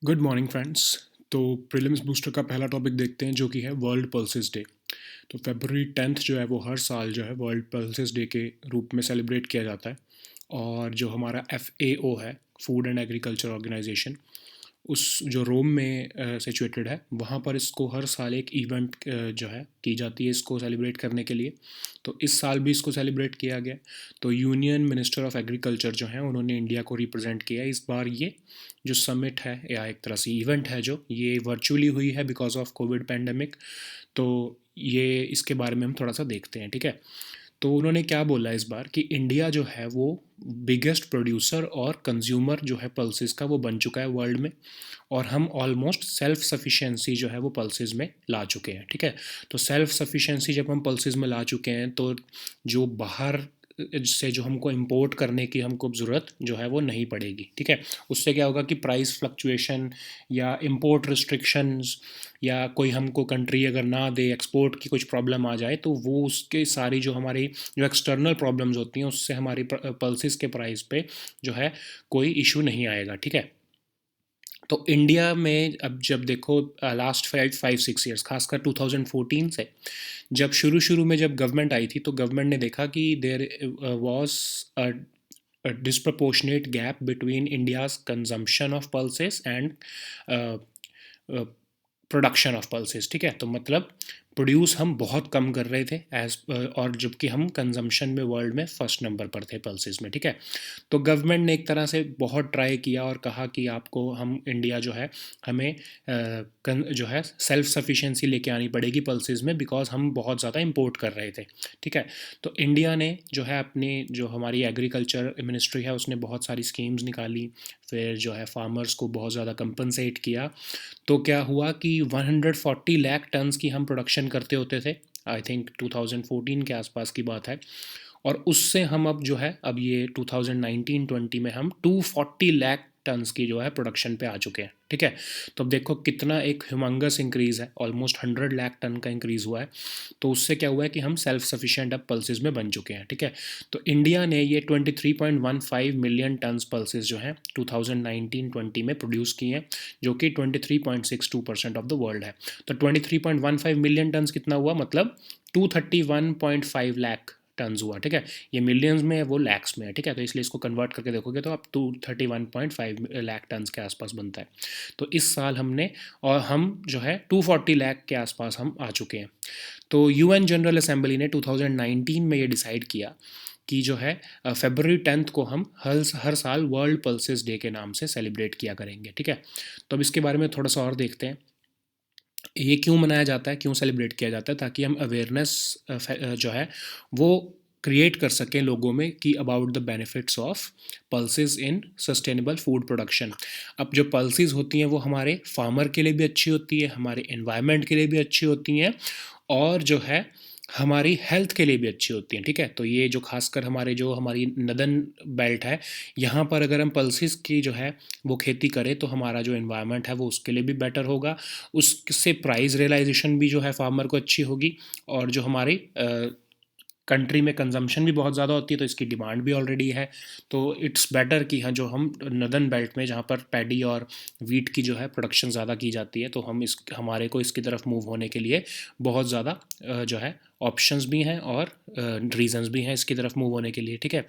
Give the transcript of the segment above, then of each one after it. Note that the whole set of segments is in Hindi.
Good morning friends. तो प्रीलिम्स बूस्टर का पहला टॉपिक देखते हैं जो कि है वर्ल्ड पल्सेस डे। तो फरवरी 10th जो है वो हर साल जो है वर्ल्ड पल्सेस डे के रूप में सेलिब्रेट किया जाता है। और जो हमारा FAO है, फूड एंड एग्रीकल्चर ऑर्गेनाइजेशन, उस जो रोम में सिचुएटेड है, वहाँ पर इसको हर साल एक इवेंट जो है की जाती है इसको सेलिब्रेट करने के लिए। तो इस साल भी इसको सेलिब्रेट किया गया। तो यूनियन मिनिस्टर ऑफ एग्रीकल्चर जो है उन्होंने इंडिया को रिप्रेजेंट किया इस बार। ये जो समिट है या एक तरह से इवेंट है जो ये वर्चुअली हुई है बिकॉज ऑफ कोविड पैंडमिक। तो ये इसके बारे में हम थोड़ा सा देखते हैं, ठीक है। तो उन्होंने क्या बोला इस बार कि इंडिया जो है वो बिगेस्ट प्रोड्यूसर और कंज्यूमर जो है पल्सेस का वो बन चुका है वर्ल्ड में। और हम ऑलमोस्ट सेल्फ सफिशिएंसी जो है वो पल्सेस में ला चुके हैं, ठीक है। तो सेल्फ सफिशिएंसी जब हम पल्सेस में ला चुके हैं तो जो बाहर से जो हमको इंपोर्ट करने की हमको ज़रूरत जो है वो नहीं पड़ेगी, ठीक है। उससे क्या होगा कि प्राइस फ्लक्चुएशन या इंपोर्ट रिस्ट्रिक्शंस या कोई हमको कंट्री अगर ना दे, एक्सपोर्ट की कुछ प्रॉब्लम आ जाए, तो वो उसके सारी जो हमारी जो एक्सटर्नल प्रॉब्लम्स होती हैं उससे हमारी पल्सेस के प्राइस पे जो है कोई इशू नहीं आएगा, ठीक है। तो इंडिया में अब जब देखो लास्ट 5-6 ईयर्स, खासकर 2014 से जब शुरू शुरू में जब गवर्नमेंट आई थी, तो गवर्नमेंट ने देखा कि there was a disproportionate gap between India's consumption of pulses and uh, uh, production of pulses, ठीक है। तो मतलब प्रोड्यूस हम बहुत कम कर रहे थे एज, और जबकि हम कंजम्पशन में वर्ल्ड में फर्स्ट नंबर पर थे पल्सेस में, ठीक है। तो गवर्नमेंट ने एक तरह से बहुत ट्राई किया और कहा कि आपको हम इंडिया जो है हमें जो है सेल्फ सफिशिएंसी लेके आनी पड़ेगी पल्सेस में, बिकॉज हम बहुत ज़्यादा इंपोर्ट कर रहे थे, ठीक है। तो इंडिया ने जो है अपनी जो हमारी एग्रीकल्चर मिनिस्ट्री है उसने बहुत सारी स्कीम्स निकाली, फिर जो है फार्मर्स को बहुत ज़्यादा कंपनसेट किया। तो क्या हुआ कि 140 लाख टन्स की हम प्रोडक्शन करते होते थे, आई थिंक 2014 के आसपास की बात है। और उससे हम अब जो है अब ये 2019-20 में हम 240 लाख टन्स की जो है प्रोडक्शन पे आ चुके हैं, ठीक है। तो अब देखो कितना एक ह्यूमंगस इंक्रीज़ है, ऑलमोस्ट 100 लाख टन का इंक्रीज़ हुआ है। तो उससे क्या हुआ है कि हम सेल्फ सफिशिएंट अब पल्सेस में बन चुके हैं, ठीक है। तो इंडिया ने ये 23.15 मिलियन टन्स पल्सेस जो हैं 2019-20 में प्रोड्यूस किए हैं, जो कि 23.62% ऑफ द वर्ल्ड है। तो 23.15 मिलियन टन्स कितना हुआ, मतलब 231.5 लाख टन्स हुआ, ठीक है। ये मिलियंस में है, वो लैक्स में है, ठीक है। तो इसलिए इसको कन्वर्ट करके देखोगे तो आप 231.5 लाख टन्स के आसपास बनता है। तो इस साल हमने, और हम जो है 240 लाख के आसपास हम आ चुके हैं। तो UN जनरल असेंबली ने 2019 में ये डिसाइड किया कि जो है फरवरी 10th को हम हर साल वर्ल्ड पल्सेस डे के नाम से सेलिब्रेट किया करेंगे, ठीक है। तो अब इसके बारे में थोड़ा सा और देखते हैं, ये क्यों मनाया जाता है, क्यों सेलिब्रेट किया जाता है, ताकि हम अवेयरनेस जो है वो क्रिएट कर सकें लोगों में कि about the benefits of pulses in sustainable food production. अब जो पल्सेस होती हैं वो हमारे फार्मर के लिए भी अच्छी होती है, हमारे एनवायरनमेंट के लिए भी अच्छी होती हैं, और जो है हमारी हेल्थ के लिए भी अच्छी होती हैं, ठीक है। तो ये जो खासकर हमारी नदन बेल्ट है, यहाँ पर अगर हम पल्सेस की जो है वो खेती करें तो हमारा जो एनवायरनमेंट है वो उसके लिए भी बेटर होगा, उससे प्राइस रियलाइजेशन भी जो है फार्मर को अच्छी होगी, और जो हमारी कंट्री में कंजम्पशन भी बहुत ज़्यादा होती है तो इसकी डिमांड भी ऑलरेडी है। तो इट्स बेटर कि हाँ, जो हम नदन बेल्ट में जहाँ पर पैडी और वीट की जो है प्रोडक्शन ज़्यादा की जाती है, तो हम इस हमारे को इसकी तरफ मूव होने के लिए बहुत ज़्यादा जो है ऑप्शंस भी हैं और रीजंस भी हैं इसकी तरफ मूव होने के लिए, ठीक है।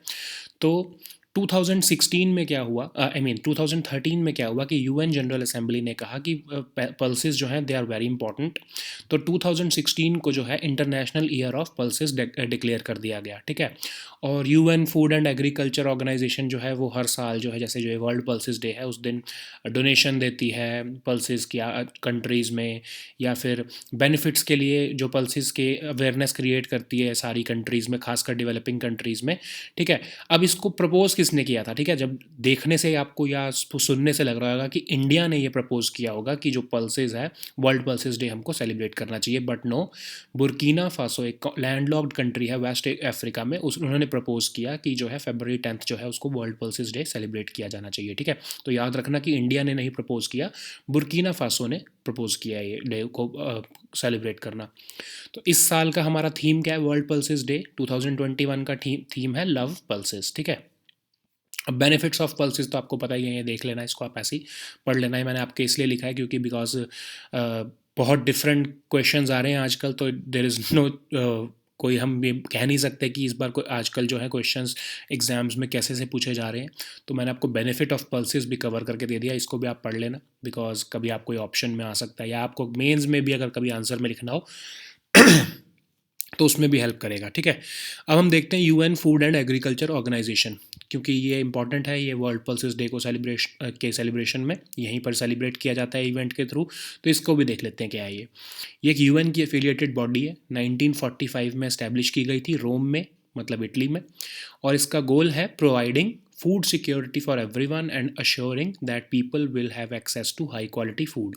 तो 2016 में क्या हुआ, आई मीन 2013 में क्या हुआ कि UN जनरल असेंबली ने कहा कि पल्सेस जो हैं दे आर वेरी इंपॉर्टेंट। तो 2016 को जो है international year of pulses declare कर दिया गया, ठीक है। और UN food and agriculture organisation जो है वो हर साल जो है, जैसे जो वर्ल्ड पल्सेस डे है उस दिन डोनेशन देती है पल्सेस की कंट्रीज़ में, या फिर बेनिफिट्स के लिए जो पल्सेस के अवेयरनेस क्रिएट करती है सारी कंट्रीज़ में, खासकर डेवलपिंग कंट्रीज़ में, ठीक है। अब इसको प्रपोज किसने किया था, ठीक है। जब देखने से आपको या सुनने से लग रहा होगा कि इंडिया ने ये प्रपोज किया होगा कि जो पल्सेस है वर्ल्ड पल्सेस डे हमको सेलिब्रेट करना चाहिए, बट नो, बुर्किना फासो एक लैंडलॉक्ड कंट्री है वेस्ट अफ्रीका में, उस उन्होंने प्रपोज किया कि जो है फरवरी 10th जो है उसको वर्ल्ड पल्सेस डे सेलिब्रेट किया जाना चाहिए, ठीक है। तो याद रखना कि इंडिया ने नहीं प्रपोज किया, बुर्किना फासो ने प्रपोज किया ये डे को सेलिब्रेट करना। तो इस साल का हमारा थीम क्या है वर्ल्ड पल्सेस डे 2021 का थीम है लव पल्सेस, ठीक है। अब बेनिफिट्स ऑफ पल्सेस तो आपको पता ही है, ये देख लेना, इसको आप ऐसे ही पढ़ लेना है। मैंने आपके इसलिए लिखा है क्योंकि बिकॉज बहुत डिफरेंट क्वेश्चंस आ रहे हैं आजकल, तो देर इज़ नो कोई हम ये कह नहीं सकते कि इस बार कोई आजकल जो है क्वेश्चंस एग्जाम्स में कैसे से पूछे जा रहे हैं। तो मैंने आपको बेनिफिट ऑफ पल्सेस भी कवर करके दे दिया, इसको भी आप पढ़ लेना, बिकॉज कभी आप कोई ऑप्शन में आ सकता है या आपको मेंस में भी अगर कभी आंसर में लिखना हो तो उसमें भी हेल्प करेगा। ठीक है, अब हम देखते हैं UN food and agriculture organisation, क्योंकि ये इंपॉर्टेंट है, ये वर्ल्ड पल्सेस डे को सेलिब्रेशन में यहीं पर सेलिब्रेट किया जाता है इवेंट के थ्रू। तो इसको भी देख लेते हैं क्या है ये एक यूएन की एफिलिएटेड बॉडी है, 1945 में इस्टेब्लिश की गई थी रोम में, मतलब इटली में, और इसका गोल है providing food security for everyone and assuring that people will have access to high quality food.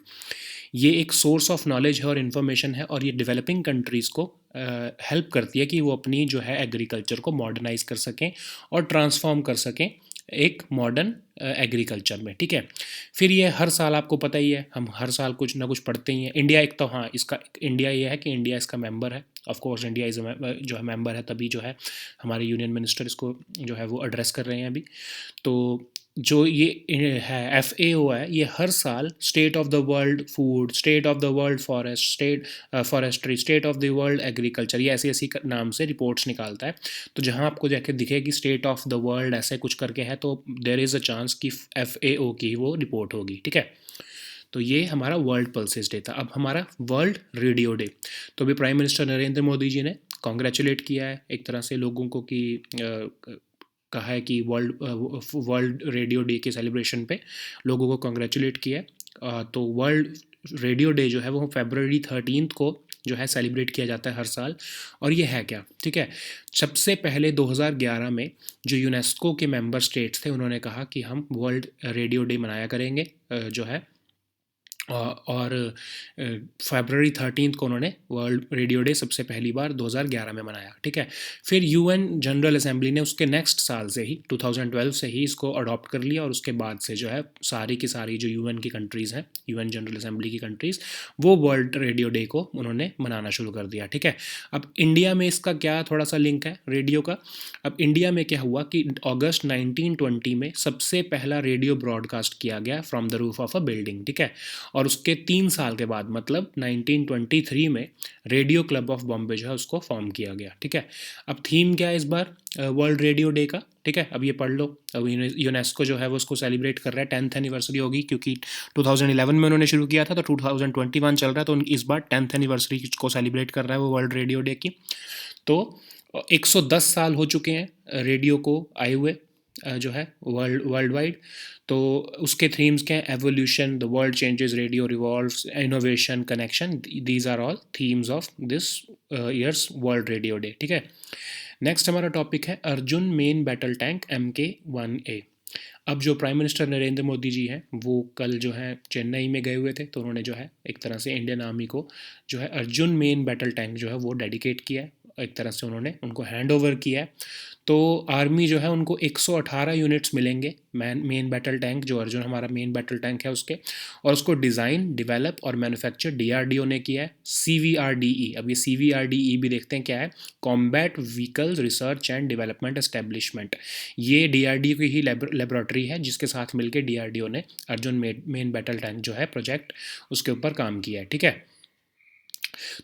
ये एक सोर्स ऑफ नॉलेज है और इन्फॉर्मेशन है, और ये डेवलपिंग कंट्रीज़ को हेल्प करती है कि वो अपनी जो है एग्रीकल्चर को मॉडर्नाइज कर सकें और ट्रांसफॉर्म कर सकें एक मॉडर्न एग्रीकल्चर में। ठीक है, फिर ये हर साल आपको पता ही है, हम हर साल कुछ ना कुछ पढ़ते ही हैं। इंडिया एक तो, हाँ, इसका इंडिया ये है कि इंडिया इसका मेंबर है, ऑफ कोर्स इंडिया इज़ जो है मेंबर है, तभी जो है हमारे यूनियन मिनिस्टर इसको जो है वो एड्रेस कर रहे हैं अभी। तो जो ये है FAO है, ये हर साल state of the world food, state of the world forest, state forestry, state of the world agriculture, ये ऐसी ऐसी नाम से रिपोर्ट्स निकालता है। तो जहाँ आपको जाके दिखेगी स्टेट ऑफ द वर्ल्ड ऐसे कुछ करके है, तो देयर इज़ अ चांस कि FAO की वो रिपोर्ट होगी। ठीक है, तो ये हमारा वर्ल्ड पल्सेस डे था। अब हमारा वर्ल्ड रेडियो डे, तो अभी प्राइम मिनिस्टर नरेंद्र मोदी जी ने कॉन्ग्रेचुलेट किया है एक तरह से लोगों को कि कहा है कि वर्ल्ड रेडियो डे के सेलिब्रेशन पे लोगों को कॉन्ग्रेचुलेट किया है। तो वर्ल्ड रेडियो डे जो है वो February 13 को जो है सेलिब्रेट किया जाता है हर साल। और ये है क्या, ठीक है, सबसे पहले 2011 में जो यूनेस्को के मेंबर स्टेट्स थे उन्होंने कहा कि हम वर्ल्ड रेडियो डे मनाया करेंगे जो है, और February 13 को उन्होंने वर्ल्ड रेडियो डे सबसे पहली बार 2011 में मनाया। ठीक है, फिर UN जनरल असेंबली ने उसके नेक्स्ट साल से ही 2012 से ही इसको अडॉप्ट कर लिया, और उसके बाद से जो है सारी की सारी जो UN की कंट्रीज़ हैं, UN जनरल असेंबली की कंट्रीज़, वो वर्ल्ड रेडियो डे को उन्होंने मनाना शुरू कर दिया। ठीक है, अब इंडिया में इसका क्या थोड़ा सा लिंक है रेडियो का। अब इंडिया में क्या हुआ कि अगस्त 1920 में सबसे पहला रेडियो ब्रॉडकास्ट किया गया from the roof of a building. ठीक है, और उसके 3 साल के बाद मतलब 1923 में रेडियो क्लब ऑफ बॉम्बे जो है उसको फॉर्म किया गया। ठीक है, अब थीम क्या है इस बार वर्ल्ड रेडियो डे का, ठीक है, अब ये पढ़ लो। अब यूनेस्को जो है वो उसको सेलिब्रेट कर रहा है, 10th एनिवर्सरी होगी, क्योंकि 2011 में उन्होंने शुरू किया था, तो 2021 चल रहा है, तो इस बार 10th एनिवर्सरी को सेलिब्रेट कर रहा है वो वर्ल्ड रेडियो डे की। तो 110 साल हो चुके हैं रेडियो को आए हुए जो है वर्ल्ड वाइड। तो उसके थीम्स क्या हैं, evolution, the world changes, radio revolves, innovation, connection, these are all themes of this year's world radio day. ठीक है, नेक्स्ट हमारा टॉपिक है Arjun main battle tank MK1A। अब जो प्राइम मिनिस्टर नरेंद्र मोदी जी हैं वो कल जो है चेन्नई में गए हुए थे, तो उन्होंने जो है एक तरह से इंडियन आर्मी को जो है अर्जुन मेन बैटल टैंक जो है वो डेडिकेट किया है, एक तरह से उन्होंने उनको हैंड ओवर किया है। तो आर्मी जो है उनको 118 यूनिट्स मिलेंगे मेन बैटल टैंक, जो अर्जुन हमारा मेन बैटल टैंक है उसके, और उसको डिज़ाइन, डेवलप और मैन्युफैक्चर DRDO ने किया है, CVRDE। अब ये CVRDE भी देखते हैं क्या है, combat vehicles research and development establishment. ये DRDO की ही लेबोरेटरी है जिसके साथ मिलकर DRDO ने अर्जुन मेन बैटल टैंक जो है प्रोजेक्ट उसके ऊपर काम किया है। ठीक है,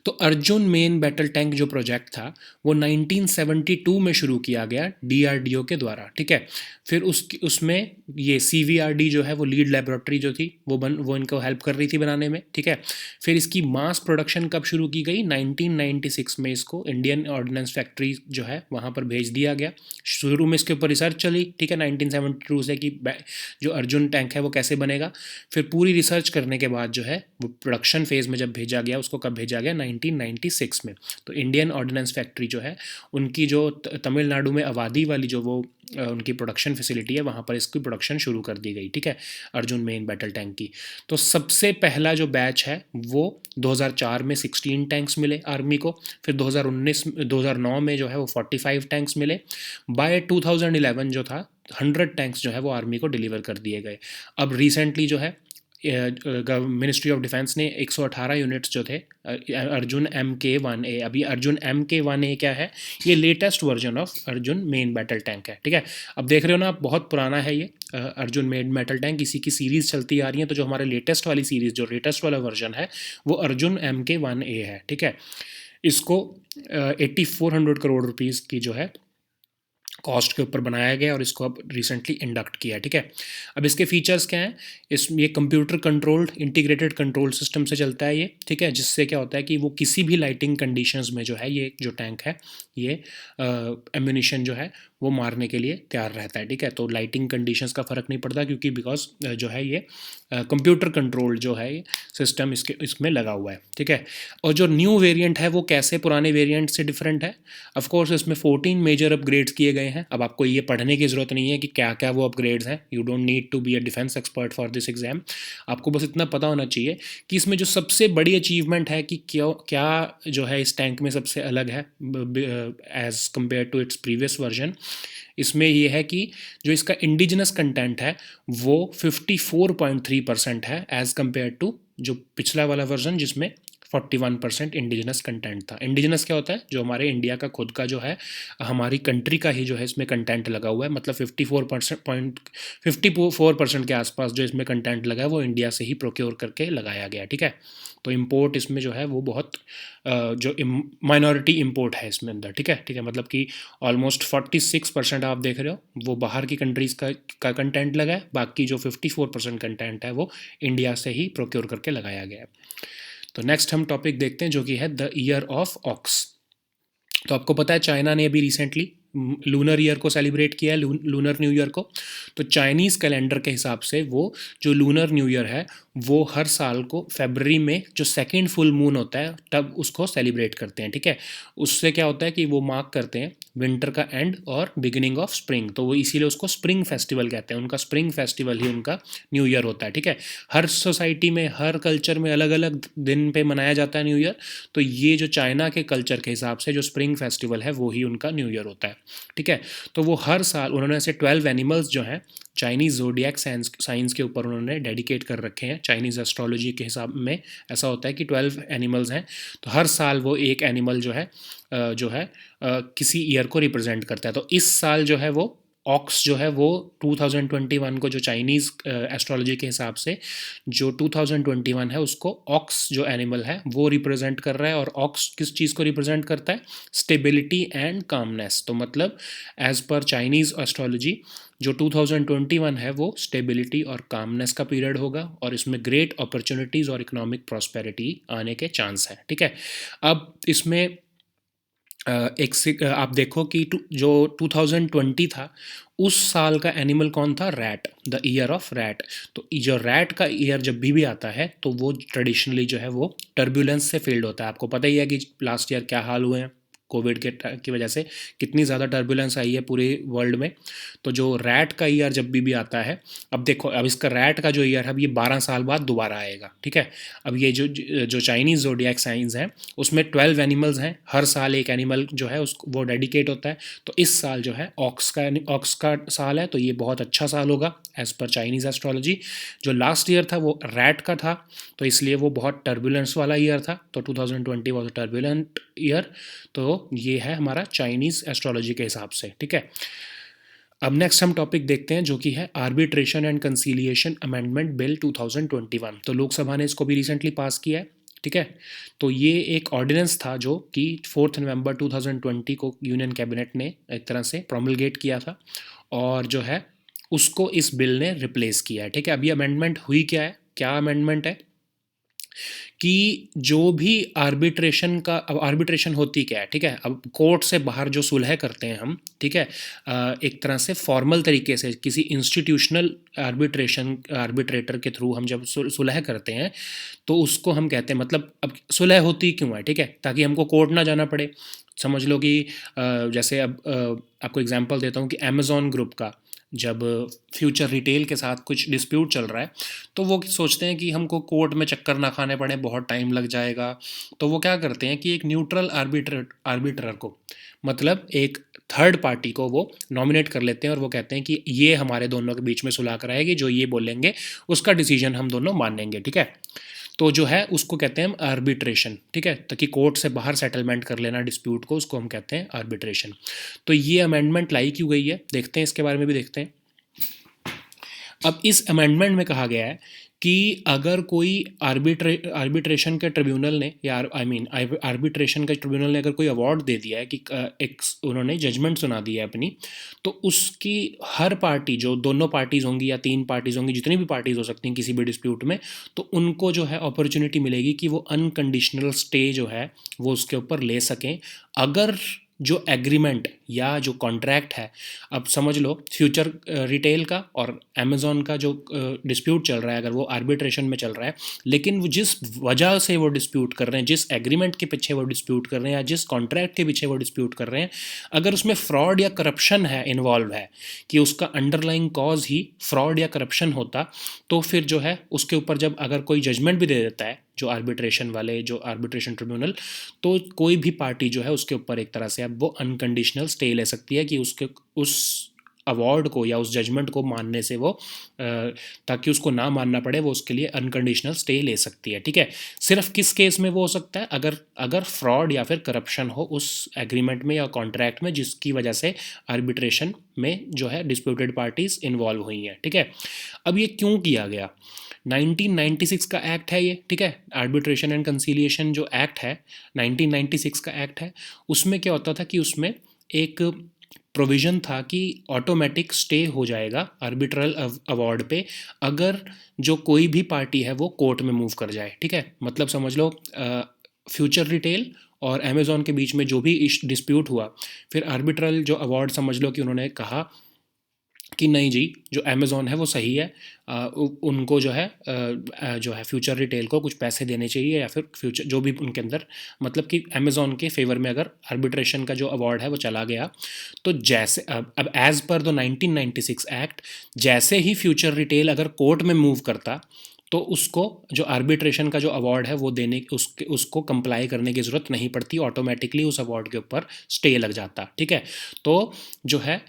तो अर्जुन मेन बैटल टैंक जो प्रोजेक्ट था वो 1972 में शुरू किया गया DRDO के द्वारा। ठीक है, फिर उसमें ये CVRD जो है वो लीड लेबोरेटरी जो थी वो इनको हेल्प कर रही थी बनाने में। ठीक है, फिर इसकी मास प्रोडक्शन कब शुरू की गई, 1996 में इसको इंडियन ऑर्डिनेंस फैक्ट्री जो है वहाँ पर भेज दिया गया। शुरू में इसके ऊपर रिसर्च चली, ठीक है, 1972 से कि जो अर्जुन टैंक है वो कैसे बनेगा। फिर पूरी रिसर्च करने के बाद जो है वो प्रोडक्शन फेज़ में जब भेजा गया, उसको कब भेजा गया, 1996 में। तो इंडियन ऑर्डिनेंस फैक्ट्री जो है उनकी जो तमिलनाडु में अवादी वाली जो वो उनकी प्रोडक्शन फैसिलिटी है, वहाँ पर इसकी प्रोडक्शन शुरू कर दी गई। ठीक है, अर्जुन मेन बैटल टैंक की। तो सबसे पहला जो बैच है वो 2004 में 16 टैंक्स मिले आर्मी को, फिर 2009 में जो है वो 45 टैंक्स मिले। बाय 2011 जो था 100 टैंक्स जो है वो आर्मी को डिलीवर कर दिए गए। अब रिसेंटली जो है मिनिस्ट्री ऑफ डिफेंस ने 118 यूनिट्स जो थे अर्जुन MK1A, अभी अर्जुन MK1A क्या है, ये latest version of Arjun main battle tank है, ठीक है। अब देख रहे हो ना आप, बहुत पुराना है ये अर्जुन मेन बैटल टैंक, इसी की सीरीज़ चलती आ रही है। तो जो हमारे लेटेस्ट वाली सीरीज़, जो लेटेस्ट वाला वर्जन है वो अर्जुन MK1A है, ठीक है। इसको 8400 करोड़ रुपीज़ की जो है कॉस्ट के ऊपर बनाया गया और इसको अब रिसेंटली इंडक्ट किया, ठीक है। अब इसके फीचर्स क्या हैं, ये computer controlled integrated control system से चलता है ये, ठीक है। जिससे क्या होता है कि वो किसी भी लाइटिंग कंडीशंस में जो है, ये जो टैंक है ये एम्यूनिशन जो है वो मारने के लिए तैयार रहता है, ठीक है। तो लाइटिंग कंडीशंस का फ़र्क नहीं पड़ता, क्योंकि बिकॉज जो है ये कंप्यूटर कंट्रोल जो है ये सिस्टम इसमें लगा हुआ है, ठीक है। और जो न्यू वेरिएंट है वो कैसे पुराने वेरिएंट से डिफरेंट है, ऑफ कोर्स इसमें 14 मेजर अपग्रेड्स किए गए हैं। अब आपको ये पढ़ने की ज़रूरत नहीं है कि क्या क्या वो अपग्रेड्स हैं, you don't need to be a defence expert for this exam. आपको बस इतना पता होना चाहिए कि इसमें जो सबसे बड़ी अचीवमेंट है कि क्या जो है इस टैंक में सबसे अलग है as compared to its previous version, इसमें ये है कि जो इसका इंडिजिनस कंटेंट है वो 54.3% है एज़ कम्पेयर टू जो पिछला वाला वर्जन जिसमें 41% इंडिजिनस कंटेंट था। इंडिजिनस क्या होता है, जो हमारे इंडिया का खुद का जो है, हमारी कंट्री का ही जो है इसमें कंटेंट लगा हुआ है। मतलब 54% के आसपास जो इसमें कंटेंट लगा है वो इंडिया से ही प्रोक्योर करके लगाया गया, ठीक है। तो इम्पोर्ट इसमें जो है वो बहुत जो माइनॉरिटी इम्पोर्ट है इसमें अंदर, ठीक है। मतलब कि ऑलमोस्ट 46% आप देख रहे हो वो बाहर की कंट्रीज़ का कंटेंट लगा है, बाकी जो 54% कंटेंट है वो इंडिया से ही प्रोक्योर करके लगाया गया है। तो नेक्स्ट हम टॉपिक देखते हैं जो कि है द ईयर ऑफ ऑक्स। तो आपको पता है चाइना ने अभी रिसेंटली लूनर ईयर को सेलिब्रेट किया है, लूनर न्यू ईयर को। तो चाइनीज़ कैलेंडर के हिसाब से वो जो लूनर न्यू ईयर है वो हर साल को फरवरी में जो सेकेंड फुल मून होता है तब उसको सेलिब्रेट करते हैं, ठीक है। उससे क्या होता है कि वो मार्क करते हैं विंटर का एंड और बिगिनिंग ऑफ स्प्रिंग, तो वो इसीलिए उसको स्प्रिंग फेस्टिवल कहते हैं। उनका स्प्रिंग फेस्टिवल ही उनका न्यू ईयर होता है, ठीक है। हर सोसाइटी में, हर कल्चर में अलग अलग दिन पे मनाया जाता है न्यू ईयर। तो ये जो चाइना के कल्चर के हिसाब से जो स्प्रिंग फेस्टिवल है वो ही उनका न्यू ईयर होता है, ठीक है। तो वो हर साल उन्होंने ऐसे 12 एनिमल्स जो हैं चाइनीज़ जोडियक साइंस के ऊपर उन्होंने डेडिकेट कर रखे हैं। चाइनीज़ एस्ट्रोलॉजी के हिसाब में ऐसा होता है कि 12 एनिमल्स हैं, तो हर साल वो एक एनिमल जो है किसी ईयर को रिप्रेजेंट करता है। तो इस साल जो है वो ऑक्स जो है वो 2021 को जो चाइनीज़ एस्ट्रोलॉजी के हिसाब से जो 2021 है उसको ऑक्स जो एनिमल है वो रिप्रेजेंट कर रहा है। और ऑक्स किस चीज़ को रिप्रेजेंट करता है, स्टेबिलिटी एंड कामनेस। तो मतलब एज़ पर चाइनीज़ एस्ट्रोलॉजी जो 2021 है वो स्टेबिलिटी और कामनेस का पीरियड होगा और इसमें ग्रेट अपॉर्चुनिटीज़ और इकोनॉमिक प्रॉस्पेरिटी आने के चांस हैं, ठीक है। अब इसमें आप देखो कि जो 2020 था उस साल का एनिमल कौन था, rat, the year of rat. तो जो रैट का ईयर जब भी आता है तो वो ट्रेडिशनली जो है वो टर्बुलेंस से फील्ड होता है। आपको पता ही है कि लास्ट ईयर क्या हाल हुए हैं कोविड की वजह से, कितनी ज़्यादा टर्बुलेंस आई है पूरे वर्ल्ड में। तो जो रैट का ईयर जब भी आता है, अब देखो अब इसका रैट का जो ईयर है अब ये 12 साल बाद दोबारा आएगा, ठीक है। अब ये जो चाइनीज़ ज़ोडिएक साइंस है उसमें 12 एनिमल्स हैं, हर साल एक एनिमल जो है उसको वो डेडिकेट होता है। तो इस साल जो है ऑक्स का साल है, तो ये बहुत अच्छा साल होगा एज़ पर चाइनीज़ एस्ट्रोलॉजी। जो लास्ट ईयर था वो रैट का था, तो इसलिए वो बहुत टर्बुलेंस वाला ईयर था। तो 2020 वॉज अ टर्बुलेंट ईयर। तो ये है हमारा चाइनीज़ एस्ट्रोलॉजी के हिसाब से, ठीक है। अब नेक्स्ट हम टॉपिक देखते हैं जो कि है arbitration and conciliation amendment bill 2021। तो लोकसभा ने इसको भी रिसेंटली पास किया है, ठीक है। तो ये एक ऑर्डिनेंस था जो कि 4 नवंबर 2020 को यूनियन कैबिनेट ने एक तरह से प्रोमलगेट किया था और जो है उसको इस बिल ने रिप्लेस किया है, ठीक है। अभी अमेंडमेंट हुई क्या है, क्या अमेंडमेंट है कि जो भी आर्बिट्रेशन का, अब आर्बिट्रेशन होती क्या है, ठीक है। अब कोर्ट से बाहर जो सुलह करते हैं हम, ठीक है, एक तरह से फॉर्मल तरीके से किसी इंस्टीट्यूशनल आर्बिट्रेटर के थ्रू हम जब सुलह करते हैं तो उसको हम कहते हैं, मतलब अब सुलह होती क्यों है, ठीक है, ताकि हमको कोर्ट ना जाना पड़े। समझ लो कि जैसे अब आपको एग्जांपल देता हूँ कि अमेज़ॉन ग्रुप का जब फ्यूचर रिटेल के साथ कुछ डिस्प्यूट चल रहा है तो वो सोचते हैं कि हमको कोर्ट में चक्कर ना खाने पड़े, बहुत टाइम लग जाएगा। तो वो क्या करते हैं कि एक न्यूट्रल आर्बिट्रर को, मतलब एक थर्ड पार्टी को वो नॉमिनेट कर लेते हैं और वो कहते हैं कि ये हमारे दोनों के बीच में सुलह कराएगी, जो ये बोलेंगे उसका डिसीजन हम दोनों मानेंगे, ठीक है। तो जो है उसको कहते हैं हम आर्बिट्रेशन, ठीक है, ताकि कोर्ट से बाहर सेटलमेंट कर लेना डिस्प्यूट को, उसको हम कहते हैं आर्बिट्रेशन। तो ये अमेंडमेंट लाई क्यों गई है, देखते हैं, इसके बारे में भी देखते हैं। अब इस अमेंडमेंट में कहा गया है कि अगर कोई आर्बिट्रेशन के ट्रिब्यूनल ने, या आर्बिट्रेशन के ट्रिब्यूनल ने अगर कोई अवार्ड दे दिया है कि एक उन्होंने जजमेंट सुना दी है अपनी, तो उसकी हर पार्टी, जो दोनों पार्टीज़ होंगी या तीन पार्टीज़ होंगी, जितनी भी पार्टीज़ हो सकती हैं किसी भी डिस्प्यूट में, तो उनको जो है अपॉर्चुनिटी मिलेगी कि वो अनकंडीशनल स्टे जो है वो उसके ऊपर ले सकें, अगर जो एग्रीमेंट या जो कॉन्ट्रैक्ट है, अब समझ लो फ्यूचर रिटेल का और अमेज़ॉन का जो डिस्प्यूट चल रहा है, अगर वो आर्बिट्रेशन में चल रहा है, लेकिन वो जिस वजह से वो डिस्प्यूट कर रहे हैं, जिस एग्रीमेंट के पीछे वो डिस्प्यूट कर रहे हैं या जिस कॉन्ट्रैक्ट के पीछे वो डिस्प्यूट कर रहे हैं, अगर उसमें फ्रॉड या करप्शन है, इन्वॉल्व है, कि उसका अंडरलाइंग कॉज ही फ्रॉड या करप्शन होता, तो फिर जो है उसके ऊपर जब अगर कोई जजमेंट भी दे देता है जो आर्बिट्रेशन वाले, जो आर्बिट्रेशन ट्रिब्यूनल, तो कोई भी पार्टी जो है उसके ऊपर एक तरह से अब वो अनकंडीशनल स्टे ले सकती है कि उसके उस अवार्ड को या उस जजमेंट को मानने से वो ताकि उसको ना मानना पड़े, वो उसके लिए अनकंडीशनल स्टे ले सकती है, ठीक है। सिर्फ किस केस में वो हो सकता है, अगर अगर फ्रॉड या फिर करप्शन हो उस एग्रीमेंट में या कॉन्ट्रैक्ट में, जिसकी वजह से आर्बिट्रेशन में जो है डिस्प्यूटेड पार्टीज इन्वॉल्व हुई हैं, ठीक है। अब ये क्यों किया गया, 1996 का एक्ट है ये, ठीक है, आर्बिट्रेशन एंड कंसीलिएशन जो एक्ट है 1996 का एक्ट है। उसमें क्या होता था कि उसमें एक प्रोविज़न था कि ऑटोमेटिक स्टे हो जाएगा आर्बिट्रल अवार्ड पे, अगर जो कोई भी पार्टी है वो कोर्ट में मूव कर जाए, ठीक है। मतलब समझ लो फ्यूचर रिटेल और अमेज़ॉन के बीच में जो भी डिस्प्यूट हुआ, फिर आर्बिट्रल जो अवार्ड समझ लो कि उन्होंने कहा कि नहीं जी, जो अमेज़ॉन है वो सही है, उनको जो है फ्यूचर रिटेल को कुछ पैसे देने चाहिए, या फिर फ्यूचर जो भी उनके अंदर, मतलब कि अमेज़ॉन के फेवर में अगर आर्बिट्रेशन का जो अवार्ड है वो चला गया, तो जैसे अब एज़ पर द 1996 एक्ट, जैसे ही फ्यूचर रिटेल अगर कोर्ट में मूव करता, तो उसको जो आर्बिट्रेशन का जो अवार्ड है वो देने उसको कंप्लाई करने की ज़रूरत नहीं पड़ती, ऑटोमेटिकली उस अवार्ड के ऊपर स्टे लग जाता, ठीक है। तो जो है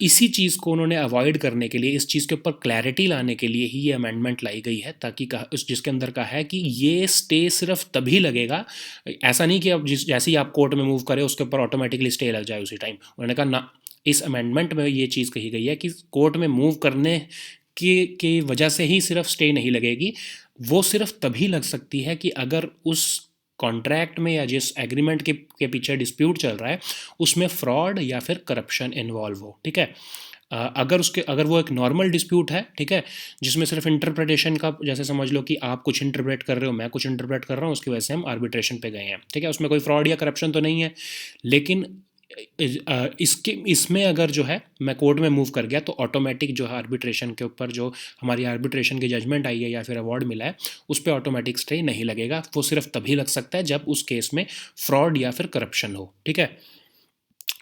इसी चीज़ को उन्होंने अवॉइड करने के लिए, इस चीज़ के ऊपर क्लैरिटी लाने के लिए ही ये अमेंडमेंट लाई गई है, ताकि जिसके अंदर कहा है कि ये स्टे सिर्फ तभी लगेगा, ऐसा नहीं कि अब जैसे ही आप कोर्ट में मूव करें उसके ऊपर ऑटोमेटिकली स्टे लग जाए उसी टाइम। उन्होंने कहा ना, इस अमेंडमेंट में ये चीज़ कही गई है कि कोर्ट में मूव करने की वजह से ही सिर्फ स्टे नहीं लगेगी, वो सिर्फ तभी लग सकती है कि अगर उस कॉन्ट्रैक्ट में या जिस एग्रीमेंट के पीछे डिस्प्यूट चल रहा है उसमें फ्रॉड या फिर करप्शन इन्वॉल्व हो, ठीक है। अगर वो एक नॉर्मल डिस्प्यूट है, ठीक है, जिसमें सिर्फ इंटरप्रिटेशन का, जैसे समझ लो कि आप कुछ इंटरप्रेट कर रहे हो, मैं कुछ इंटरप्रेट कर रहा हूँ, उसकी वजह से हम आर्बिट्रेशन पे गए हैं, ठीक है, उसमें कोई फ्रॉड या करप्शन तो नहीं है, लेकिन इसमें अगर जो है मैं कोर्ट में मूव कर गया, तो ऑटोमेटिक जो है आर्बिट्रेशन के ऊपर जो हमारी आर्बिट्रेशन की जजमेंट आई है या फिर अवार्ड मिला है, उस पर ऑटोमेटिक स्टे नहीं लगेगा, वो सिर्फ तभी लग सकता है जब उस केस में फ्रॉड या फिर करप्शन हो, ठीक है।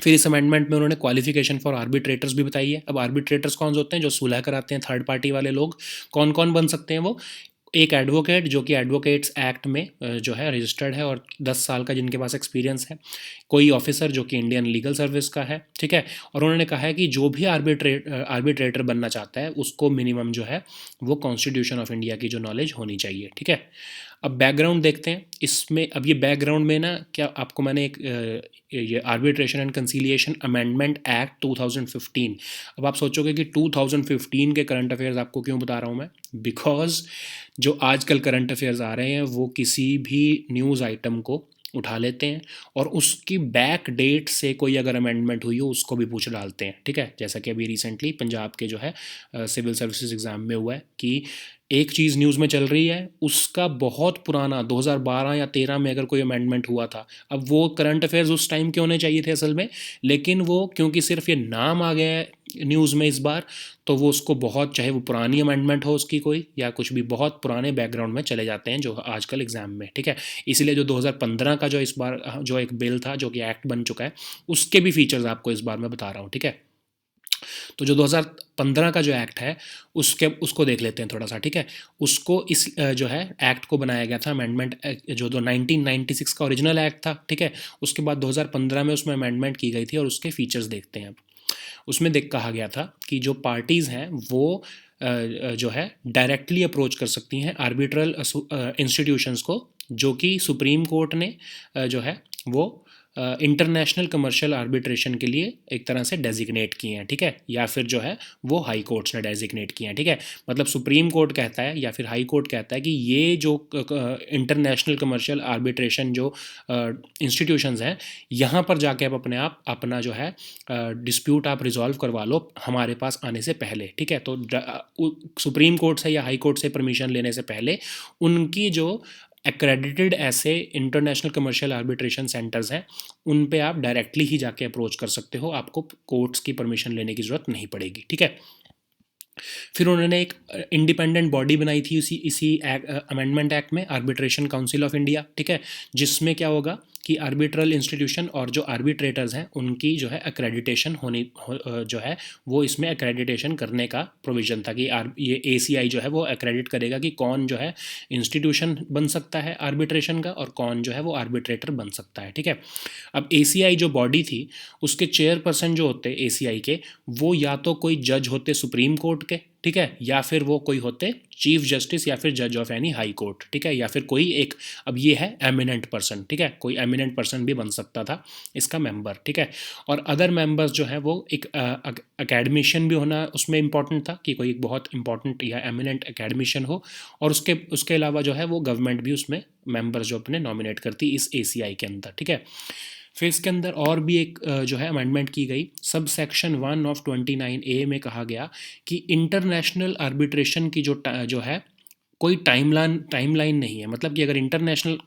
फिर इस अमेंडमेंट में उन्होंने क्वालिफिकेशन फॉर आर्बिट्रेटर्स भी बताई है। अब आर्बिट्रेटर्स कौन से होते हैं, जो सुलह कराते हैं, थर्ड पार्टी वाले लोग। कौन कौन बन सकते हैं वो, एक एडवोकेट, जो कि एडवोकेट्स एक्ट में जो है रजिस्टर्ड है और 10 साल का जिनके पास एक्सपीरियंस है, कोई ऑफिसर जो कि इंडियन लीगल सर्विस का है, ठीक है। और उन्होंने कहा है कि जो भी आर्बिट्रेटर बनना चाहता है उसको मिनिमम जो है वो कॉन्स्टिट्यूशन ऑफ इंडिया की जो नॉलेज होनी चाहिए, ठीक है। अब बैकग्राउंड देखते हैं इसमें। अब ये बैकग्राउंड में ना, क्या आपको मैंने एक ये arbitration and conciliation amendment act 2015, अब आप सोचोगे कि 2015 के करंट अफेयर्स आपको क्यों बता रहा हूँ मैं, बिकॉज जो आजकल करंट अफेयर्स आ रहे हैं वो किसी भी न्यूज़ आइटम को उठा लेते हैं और उसकी बैक डेट से कोई अगर अमेंडमेंट हुई हो उसको भी पूछ डालते हैं, ठीक है। जैसा कि अभी रिसेंटली पंजाब के जो है सिविल सर्विसेज एग्ज़ाम में हुआ है कि एक चीज़ न्यूज़ में चल रही है, उसका बहुत पुराना 2012 या 13 में अगर कोई अमेंडमेंट हुआ था, अब वो करंट अफेयर्स उस टाइम के होने चाहिए थे असल में, लेकिन वो क्योंकि सिर्फ ये नाम आ गया है न्यूज़ में इस बार, तो वो उसको बहुत, चाहे वो पुरानी अमेंडमेंट हो उसकी कोई या कुछ भी, बहुत पुराने बैकग्राउंड में चले जाते हैं जो आजकल एग्ज़ाम में, ठीक है। इसीलिए जो 2015 का जो इस बार जो एक बिल था जो कि एक्ट बन चुका है, उसके भी फीचर्स आपको इस बार मैं बता रहा हूँ, ठीक है। तो जो 2015 का जो एक्ट है उसको देख लेते हैं थोड़ा सा, ठीक है। उसको इस जो है एक्ट को बनाया गया था अमेंडमेंट, जो 1996 का ओरिजिनल एक्ट था, ठीक है। उसके बाद 2015 में उसमें अमेंडमेंट की गई थी, और उसके फीचर्स देखते हैं अब। उसमें देख कहा गया था कि जो पार्टीज़ हैं वो जो है डायरेक्टली अप्रोच कर सकती हैं आर्बिट्रल इंस्टीट्यूशंस को, जो कि सुप्रीम कोर्ट ने जो है वो इंटरनेशनल कमर्शियल आर्बिट्रेशन के लिए एक तरह से डेजिग्नेट किए हैं, ठीक है। या फिर जो है वो हाई कोर्ट्स ने डेजिग्नेट किए हैं, ठीक है। मतलब सुप्रीम कोर्ट कहता है या फिर हाई कोर्ट कहता है कि ये जो इंटरनेशनल कमर्शियल आर्बिट्रेशन जो इंस्टीट्यूशंस हैं, यहाँ पर जाके आप अपना जो है डिस्प्यूट आप रिजॉल्व करवा लो हमारे पास आने से पहले, ठीक है। तो सुप्रीम कोर्ट से या हाई कोर्ट से परमिशन लेने से पहले उनकी जो एक्रेडिटेड ऐसे इंटरनेशनल कमर्शियल आर्बिट्रेशन सेंटर्स हैं, उन पे आप डायरेक्टली ही जाके अप्रोच कर सकते हो, आपको कोर्ट्स की परमिशन लेने की ज़रूरत नहीं पड़ेगी, ठीक है। फिर उन्होंने एक इंडिपेंडेंट बॉडी बनाई थी इसी अमेंडमेंट एक्ट में, आर्बिट्रेशन काउंसिल ऑफ इंडिया, ठीक है। जिसमें क्या होगा कि आर्बिट्रल इंस्टीट्यूशन और जो आर्बिट्रेटर्स हैं उनकी जो है एक्रेडिटेशन जो है वो इसमें एक्रेडिटेशन करने का प्रोविज़न था कि ये ACI जो है वो एक्रेडिट करेगा कि कौन जो है इंस्टीट्यूशन बन सकता है आर्बिट्रेशन का, और कौन जो है वो आर्बिट्रेटर बन सकता है, ठीक है। अब ACI जो बॉडी थी, उसके चेयरपर्सन जो होते ACI के, वो या तो कोई जज होते सुप्रीम कोर्ट के, ठीक है, या फिर वो कोई होते चीफ जस्टिस या फिर जज ऑफ एनी हाई कोर्ट, ठीक है, या फिर कोई एक, अब ये है एमिनेंट पर्सन, ठीक है, कोई एमिनेंट पर्सन भी बन सकता था इसका मेंबर, ठीक है। और अदर मेंबर्स जो है वो एक अकेडमिशियन भी होना उसमें इंपॉर्टेंट था कि कोई एक बहुत इंपॉर्टेंट या एमिनेंट अकेडमिशियन हो, और उसके अलावा जो है वो गवर्नमेंट भी उसमें मेंबर्स जो अपने नॉमिनेट करती इस ACI के अंदर, ठीक है। फिर इसके अंदर और भी एक जो है अमेंडमेंट की गई, सब सेक्शन 1 ऑफ 29A में कहा गया कि इंटरनेशनल आर्बिट्रेशन की जो है कोई टाइमलाइन नहीं है। मतलब कि अगर इंटरनेशनल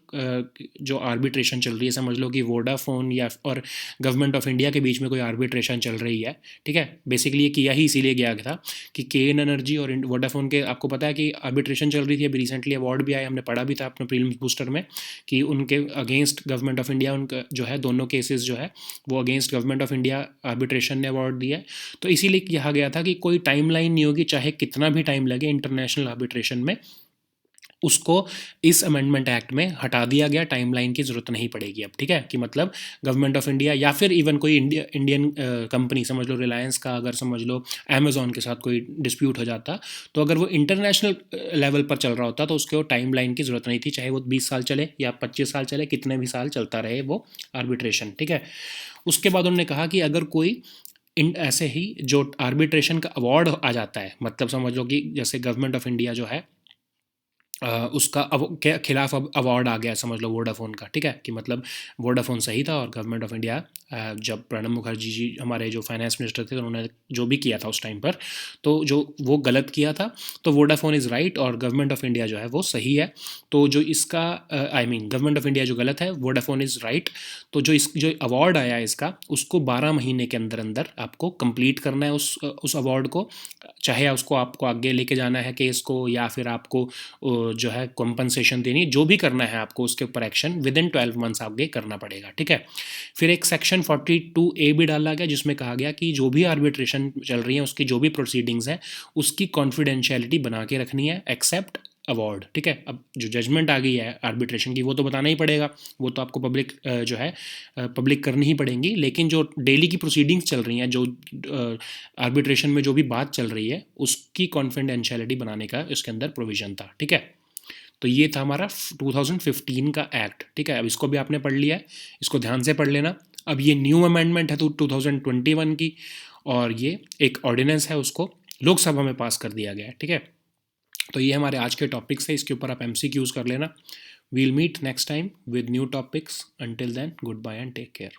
जो आर्बिट्रेशन चल रही है, समझ लो कि वोडाफोन या और गवर्नमेंट ऑफ इंडिया के बीच में कोई आर्बिट्रेशन चल रही है, ठीक है। बेसिकली ये किया ही इसीलिए गया था कि केन एनर्जी और वोडाफोन के, आपको पता है कि आर्बिट्रेशन चल रही थी, अभी रिसेंटली अवार्ड भी आया, हमने पढ़ा भी था अपने प्रीलिम्स बूस्टर में कि उनके अगेंस्ट गवर्नमेंट ऑफ इंडिया उनका जो है दोनों केसेस जो है वो against government of India arbitration ने अवार्ड दिया है। तो इसीलिए कहा गया था कि कोई टाइमलाइन नहीं होगी, चाहे कितना भी टाइम लगे इंटरनेशनल आर्बिट्रेशन में, उसको इस अमेंडमेंट एक्ट में हटा दिया गया, टाइमलाइन की ज़रूरत नहीं पड़ेगी अब, ठीक है। कि मतलब गवर्नमेंट ऑफ इंडिया या फिर इवन कोई इंडियन कंपनी, समझ लो रिलायंस का, अगर समझ लो अमेज़ॉन के साथ कोई डिस्प्यूट हो जाता, तो अगर वो इंटरनेशनल लेवल पर चल रहा होता तो उसके टाइमलाइन की ज़रूरत नहीं थी, चाहे वो 20 साल चले या 25 साल चले, कितने भी साल चलता रहे वो आर्बिट्रेशन, ठीक है। उसके बाद उन्होंने कहा कि अगर कोई ऐसे ही जो आर्बिट्रेशन का अवार्ड आ जाता है, मतलब समझ लो कि जैसे गवर्नमेंट ऑफ इंडिया जो है उसका के खिलाफ अब अवार्ड आ गया, समझ लो वोडाफोन का, ठीक है। कि मतलब वोडाफोन सही था, और गवर्नमेंट ऑफ इंडिया जब प्रणब मुखर्जी जी हमारे जो फाइनेंस मिनिस्टर थे, तो उन्होंने जो भी किया था उस टाइम पर, तो जो वो गलत किया था, तो वोडाफोन इज़ राइट और गवर्नमेंट ऑफ इंडिया जो है वो सही है। तो जो इसका I mean government of India जो गलत है, वोडाफोन इज़ राइट। तो जो अवार्ड आया है इसका, उसको 12 महीने के अंदर अंदर आपको कंप्लीट करना है उस अवार्ड को, चाहे उसको आपको आगे लेके जाना है केस को, या फिर आपको जो है कॉम्पनसेशन देनी, जो भी करना है आपको उसके ऊपर एक्शन विद इन 12 मंथ्स आगे करना पड़ेगा, ठीक है। फिर एक सेक्शन 42A भी डाला गया, जिसमें कहा गया कि जो भी आर्बिट्रेशन चल रही है, उसकी जो भी प्रोसीडिंग्स हैं, उसकी कॉन्फिडेंशियलिटी बना के रखनी है एक्सेप्ट अवार्ड, ठीक है। अब जो जजमेंट आ गई है आर्बिट्रेशन की, वो तो बताना ही पड़ेगा, वो तो आपको पब्लिक जो है पब्लिक करनी ही पड़ेंगी। लेकिन जो डेली की प्रोसीडिंग्स चल रही हैं, जो आर्बिट्रेशन में जो भी बात चल रही है, उसकी कॉन्फिडेंशियलिटी बनाने का इसके अंदर प्रोविज़न था, ठीक है। तो ये था हमारा 2015 का एक्ट, ठीक है। अब इसको भी आपने पढ़ लिया है, इसको ध्यान से पढ़ लेना। अब ये न्यू अमेंडमेंट है तो 2021 की, और ये एक ऑर्डिनेंस है, उसको लोकसभा में पास कर दिया गया है, ठीक है। तो ये हमारे आज के टॉपिक्स है, इसके ऊपर आप MCQs कर लेना। We'll meet next time with new topics. Until then, goodbye and take care.